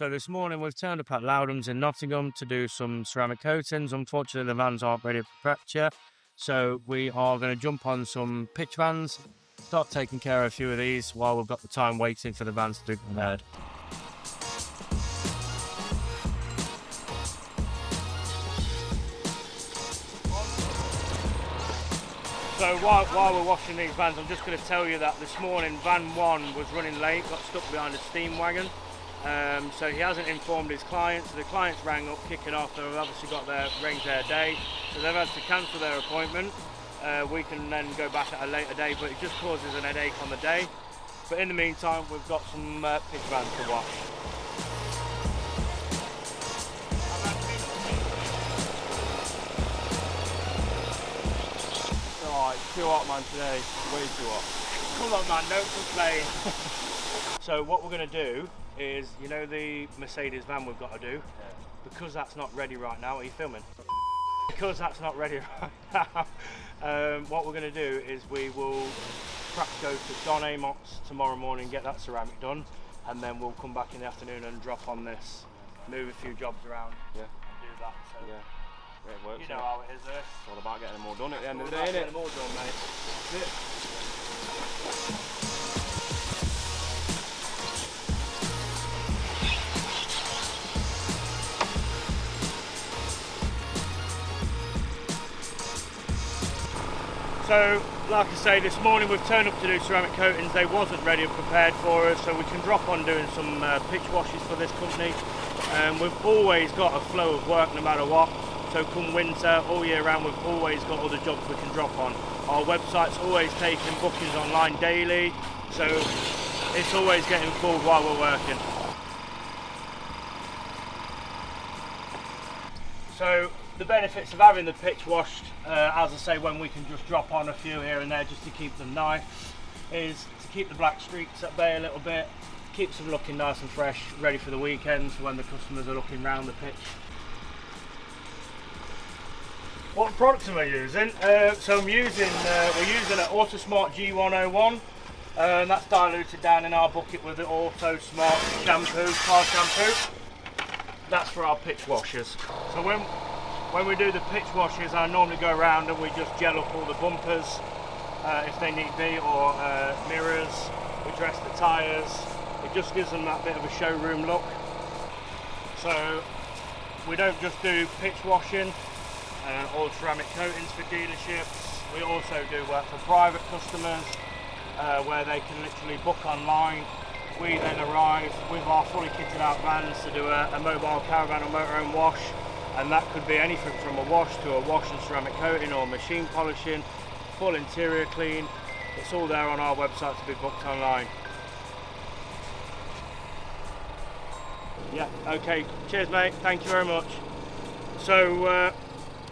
So this morning we've turned up at Loudham's in Nottingham to do some ceramic coatings. Unfortunately the vans aren't ready for prep yet, so we are going to jump on some pitch vans, start taking care of a few of these while we've got the time waiting for the vans to be prepared. So while we're washing these vans, I'm just going to tell you that this morning van 1 was running late, got stuck behind a steam wagon. So he hasn't informed his clients, so the clients rang up kicking off. They've obviously got arranged their day, so they've had to cancel their appointment. We can then go back at a later day, but it just causes an headache on the day. But in the meantime, we've got some pitch vans to wash. Oh, it's too hot, man, today. Way too hot. Come on, man, don't complain. So what we're going to do is, you know the Mercedes van we've got to do? Yeah. Because that's not ready right now. Are you filming? Because that's not ready right now, what we're going to do is we will perhaps go to Don Amot's tomorrow morning, get that ceramic done, and then we'll come back in the afternoon and drop on this, move a few jobs around, Yeah. and do that. So Yeah. It works. you know how it is there. It's all about getting them all done at the end of the All day, about isn't getting them all done, mate. That's it. So, like I say, this morning we've turned up to do ceramic coatings. They wasn't ready and prepared for us, so we can drop on doing some pitch washes for this company. We've always got a flow of work no matter what. So come winter, all year round, we've always got other jobs we can drop on. Our website's always taking bookings online daily, so it's always getting full while we're working. So the benefits of having the pitch washed, as I say, when we can just drop on a few here and there just to keep them nice, is to keep the black streaks at bay a little bit, keeps them looking nice and fresh, ready for the weekends when the customers are looking round the pitch. What products am I using? So we're using an Autosmart G101, and that's diluted down in our bucket with the Autosmart shampoo, car shampoo. That's for our pitch washers. So when we do the pitch washes, I normally go around and we just gel up all the bumpers if they need be, or mirrors. We dress the tyres. It just gives them that bit of a showroom look. So we don't just do pitch washing or ceramic coatings for dealerships. We also do work for private customers where they can literally book online. We then arrive with our fully kitted out vans to do a mobile caravan or motorhome wash, and that could be anything from a wash to a wash and ceramic coating or machine polishing, full interior clean. It's all there on our website to be booked online. Yeah, okay, cheers mate, thank you very much. So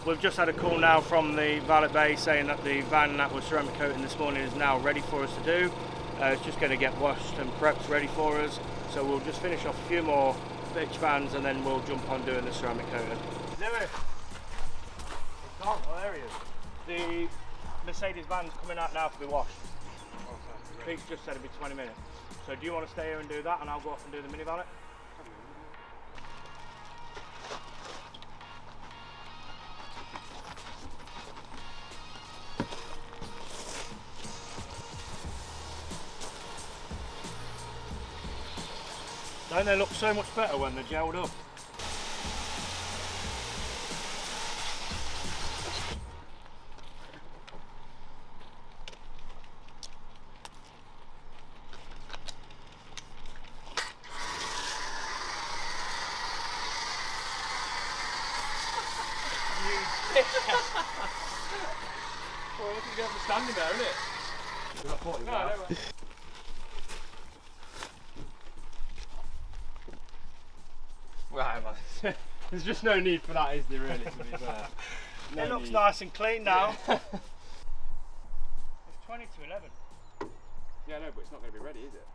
we've just had a call now from the Valeter saying that the van that was ceramic coating this morning is now ready for us to do. It's just going to get washed and prepped ready for us, so we'll just finish off a few more pitch vans and then we'll jump on doing the ceramic coating. Lewis! Oh, there he is. The Mercedes van's coming out now to be washed. Pete's just said it'd be 20 minutes. So do you want to stay here and do that and I'll go off and do the mini valet? Don't they look so much better when they're gelled up? Well, look at you have standing there, isn't it? No. Right, man. There's just no need for that, is there, really, to be fair? No It looks need. nice and clean now. Yeah. It's 20 to 11. Yeah, no, but it's not going to be ready, is it?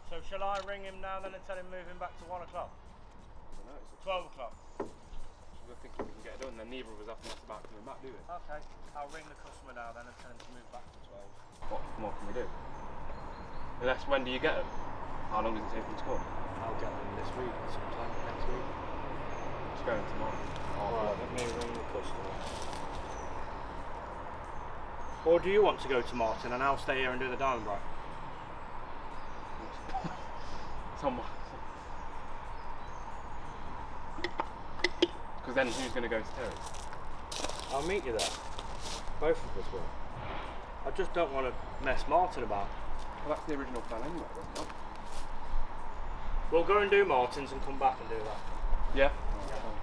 So shall I ring him now then and tell him moving back to 1 o'clock? I don't know, it's 12 o'clock? I think we can get it done, then neither of us have to mess about coming back, do we? Okay, I'll ring the customer now then and tell him to move back to 12. What more can we do? Unless, when do you get them? How long does it take them to come? I'll get them this week, sometime next week. Just going tomorrow. Alright, let me ring the customer. Or do you want to go to Martin and I'll stay here and do the diamond bright? Someone. Because then who's going to go to Terry's? I'll meet you there. Both of us will. I just don't want to mess Martin about. Well, that's the original plan anyway, wasn't it? We'll go and do Martin's and come back and do that. Yeah.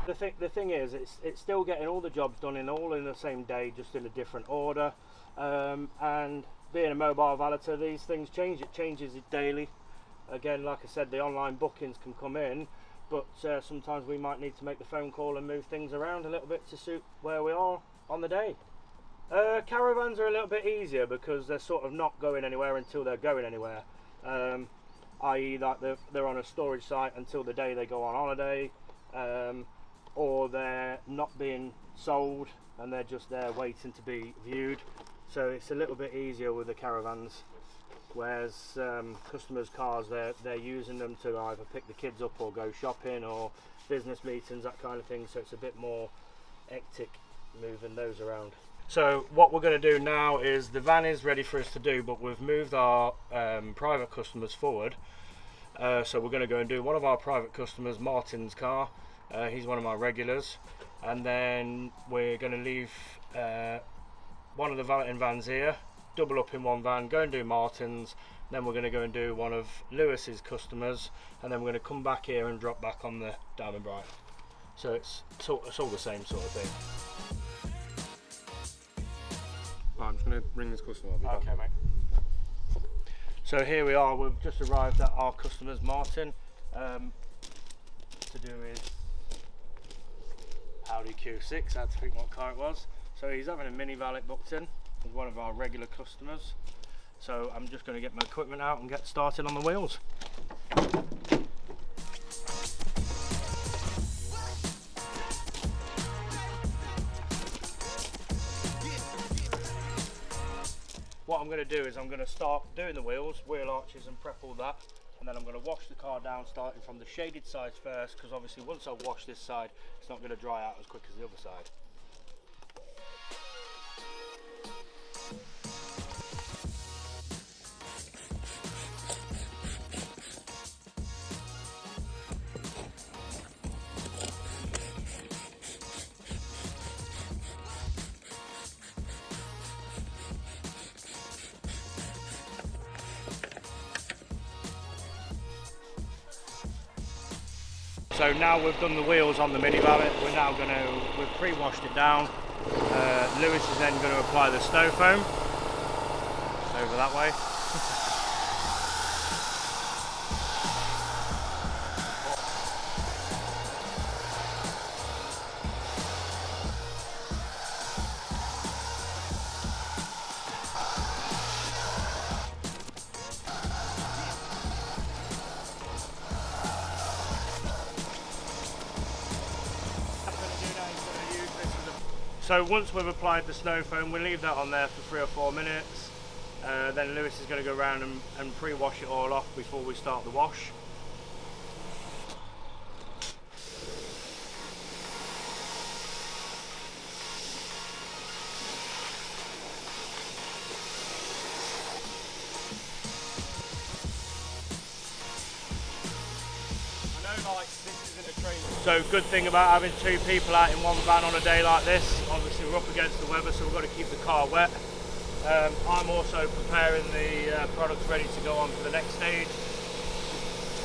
The thing is, it's still getting all the jobs done all in the same day, just in a different order. And being a mobile valeter, these things change. It changes it daily. Again, like I said, the online bookings can come in, but sometimes we might need to make the phone call and move things around a little bit to suit where we are on the day. Caravans are a little bit easier because they're sort of not going anywhere until they're going anywhere. I.e. like they're on a storage site until the day they go on holiday, or they're not being sold and they're just there waiting to be viewed. So it's a little bit easier with the caravans, whereas customers' cars, they're using them to either pick the kids up or go shopping or business meetings, that kind of thing. So it's a bit more hectic moving those around. So what we're going to do now is the van is ready for us to do, but we've moved our private customers forward. So we're going to go and do one of our private customers, Martin's car. He's one of my regulars, and then we're going to leave one of the valeting vans here, double up in one van, go and do Martin's. Then we're going to go and do one of Lewis's customers, and then we're going to come back here and drop back on the Diamond Bright. So it's all the same sort of thing. Right, I'm just going to ring this customer. Okay, mate. So here we are, we've just arrived at our customer's Martin to do his Audi Q6, I had to think what car it was. So he's having a mini valet booked in with one of our regular customers. So I'm just going to get my equipment out and get started on the wheels. What I'm going to do is I'm going to start doing the wheels, wheel arches and prep all that, and then I'm going to wash the car down starting from the shaded side first, because obviously once I wash this side it's not going to dry out as quick as the other side. So now we've done the wheels on the mini valet, we've pre-washed it down. Lewis is then going to apply the snow foam over that way. So once we've applied the snow foam, we'll leave that on there for 3 or 4 minutes. Then Lewis is going to go around and pre-wash it all off before we start the wash. So good thing about having 2 people out in one van on a day like this, obviously we're up against the weather so we've got to keep the car wet. I'm also preparing the products ready to go on for the next stage.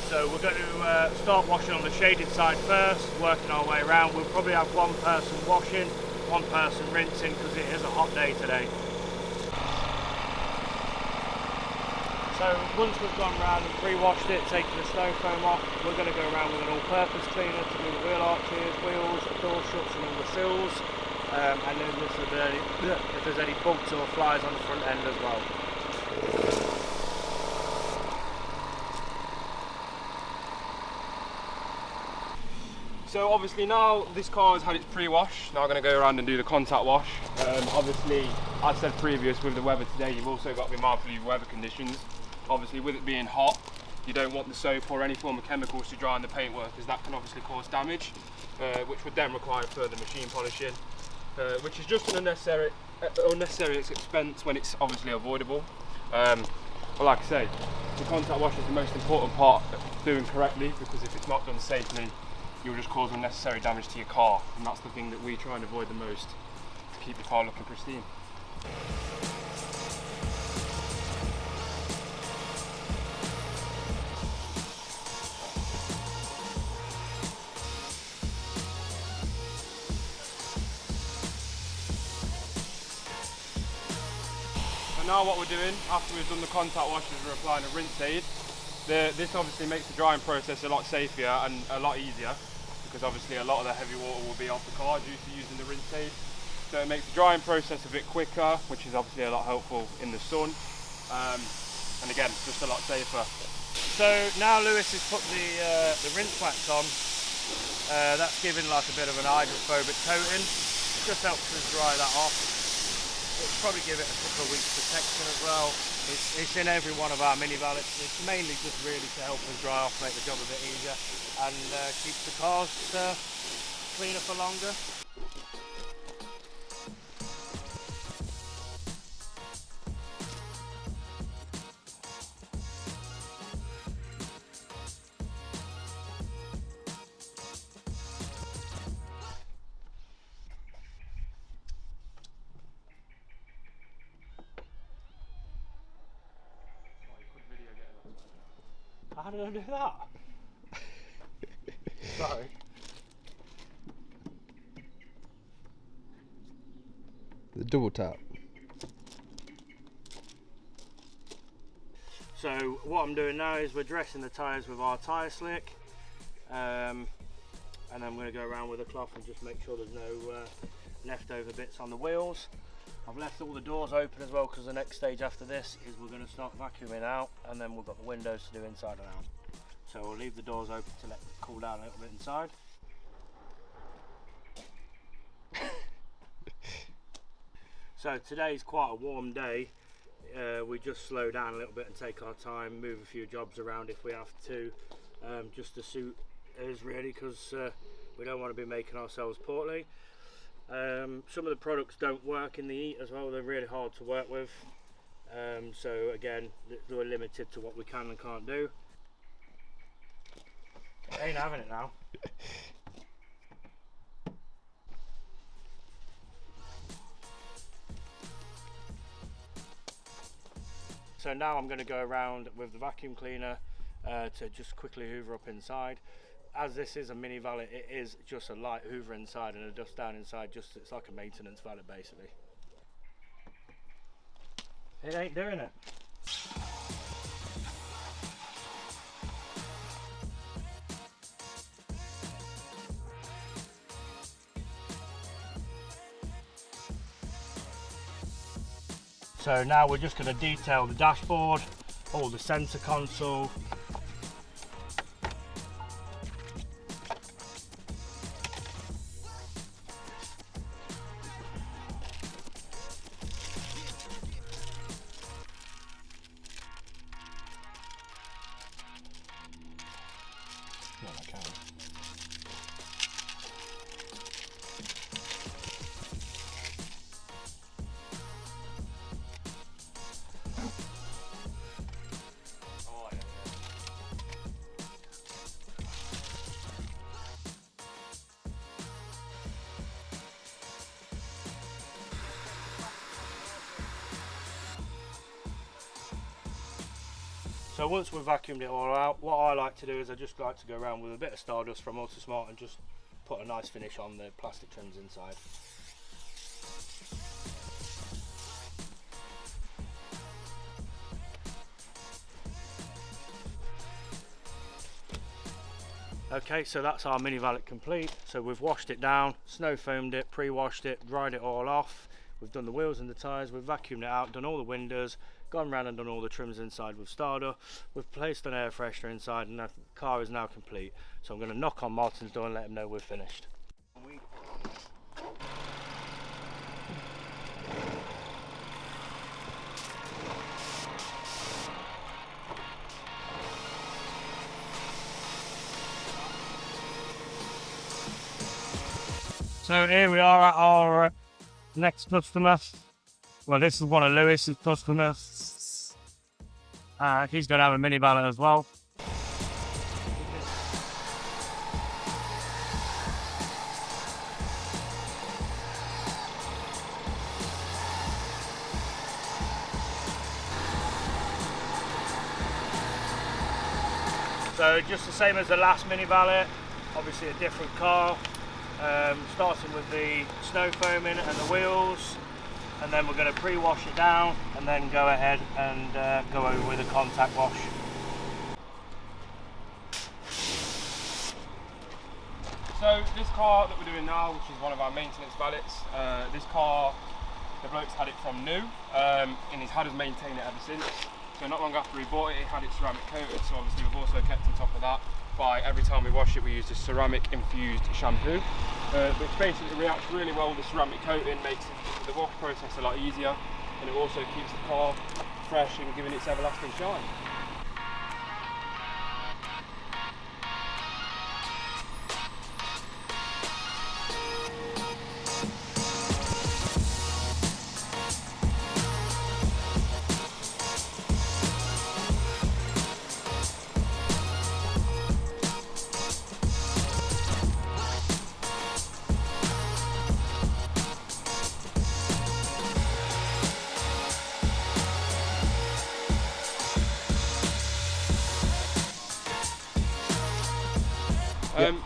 So we're going to start washing on the shaded side first, working our way around. We'll probably have one person washing, one person rinsing because it is a hot day today. So once we've gone around and pre-washed it, taken the snow foam off, we're going to go around with an all-purpose cleaner to do the wheel arches, wheels, door shuts and all the sills. And then if there's any bugs or flies on the front end as well. So obviously now this car has had its pre-wash, now I'm going to go around and do the contact wash. Obviously, as said previous, with the weather today, you've also got to be mindful of your weather conditions. Obviously with it being hot, you don't want the soap or any form of chemicals to dry on the paintwork, as that can obviously cause damage, which would then require further machine polishing, which is just an unnecessary expense when it's obviously avoidable. But like I say, the contact wash is the most important part of doing correctly, because if it's not done safely, you'll just cause unnecessary damage to your car, and that's the thing that we try and avoid the most to keep the car looking pristine. Now what we're doing after we've done the contact wash is we're applying a rinse aid. This obviously makes the drying process a lot safer and a lot easier, because obviously a lot of the heavy water will be off the car due to using the rinse aid. So it makes the drying process a bit quicker, which is obviously a lot helpful in the sun, and again just a lot safer. So now Lewis has put the rinse wax on. That's giving like a bit of an hydrophobic coating. It just helps us dry that off. It'll probably give it a couple of weeks protection as well. It's in every one of our mini valets. It's mainly just really to help us dry off, make the job a bit easier, and keep the cars cleaner for longer. How did I do that? Sorry. The double tap. So what I'm doing now is we're dressing the tyres with our tyre slick, and then I'm going to go around with a cloth and just make sure there's no leftover bits on the wheels. I've left all the doors open as well, because the next stage after this is we're going to start vacuuming out, and then we've got the windows to do inside and out. So we'll leave the doors open to let it cool down a little bit inside. So today's quite a warm day. We just slow down a little bit and take our time, move a few jobs around if we have to, just to suit us really, because we don't want to be making ourselves portly. Some of the products don't work in the heat as well. They're really hard to work with, so again we're limited to what we can and can't do. Ain't having it now. So now I'm going to go around with the vacuum cleaner to just quickly hoover up inside. As this is a mini valet, it is just a light hoover inside and a dust down inside. Just it's like a maintenance valet basically. It ain't doing it. So now we're just going to detail the dashboard, all the centre console. Well, I can. So once we've vacuumed it all out, what I like to do is I just like to go around with a bit of Stardust from Ultrasmart and just put a nice finish on the plastic trims inside. Okay, so that's our mini valet complete. So we've washed it down, snow foamed it, pre-washed it, dried it all off. We've done the wheels and the tyres, we've vacuumed it out, done all the windows, gone round and done all the trims inside with Stardust. We've placed an air freshener inside and the car is now complete. So I'm going to knock on Martin's door and let him know we're finished. So here we are at our next customer. Well, this is one of Lewis's customers. He's going to have a mini valet as well. So just the same as the last mini valet, obviously a different car. Starting with the snow foaming and the wheels, and then we're going to pre-wash it down and then go ahead and go over with a contact wash. So this car that we're doing now, which is one of our maintenance valets, this car, the bloke's had it from new, and he's had us maintain it ever since. So not long after he bought it, it had its ceramic coated, so obviously we've also kept on top of that by every time we wash it we use a ceramic infused shampoo, which basically reacts really well with the ceramic coating, makes the wash process a lot easier, and it also keeps the car fresh and giving its everlasting shine.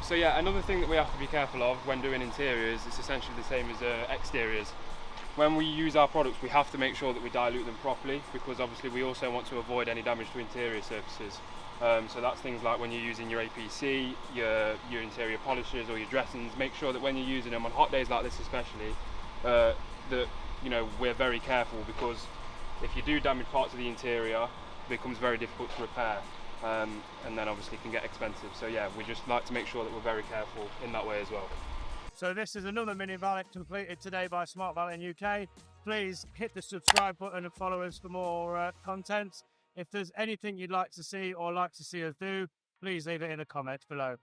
So yeah, another thing that we have to be careful of when doing interiors is essentially the same as exteriors. When we use our products, we have to make sure that we dilute them properly, because obviously we also want to avoid any damage to interior surfaces. So that's things like when you're using your APC, your interior polishers or your dressings, make sure that when you're using them on hot days like this especially, that we're very careful, because if you do damage parts of the interior, it becomes very difficult to repair. And then obviously can get expensive. So yeah, we just like to make sure that we're very careful in that way as well. So this is another mini valet completed today by Smart Valet UK. Please hit the subscribe button and follow us for more content. If there's anything you'd like to see or like to see us do, please leave it in the comments below.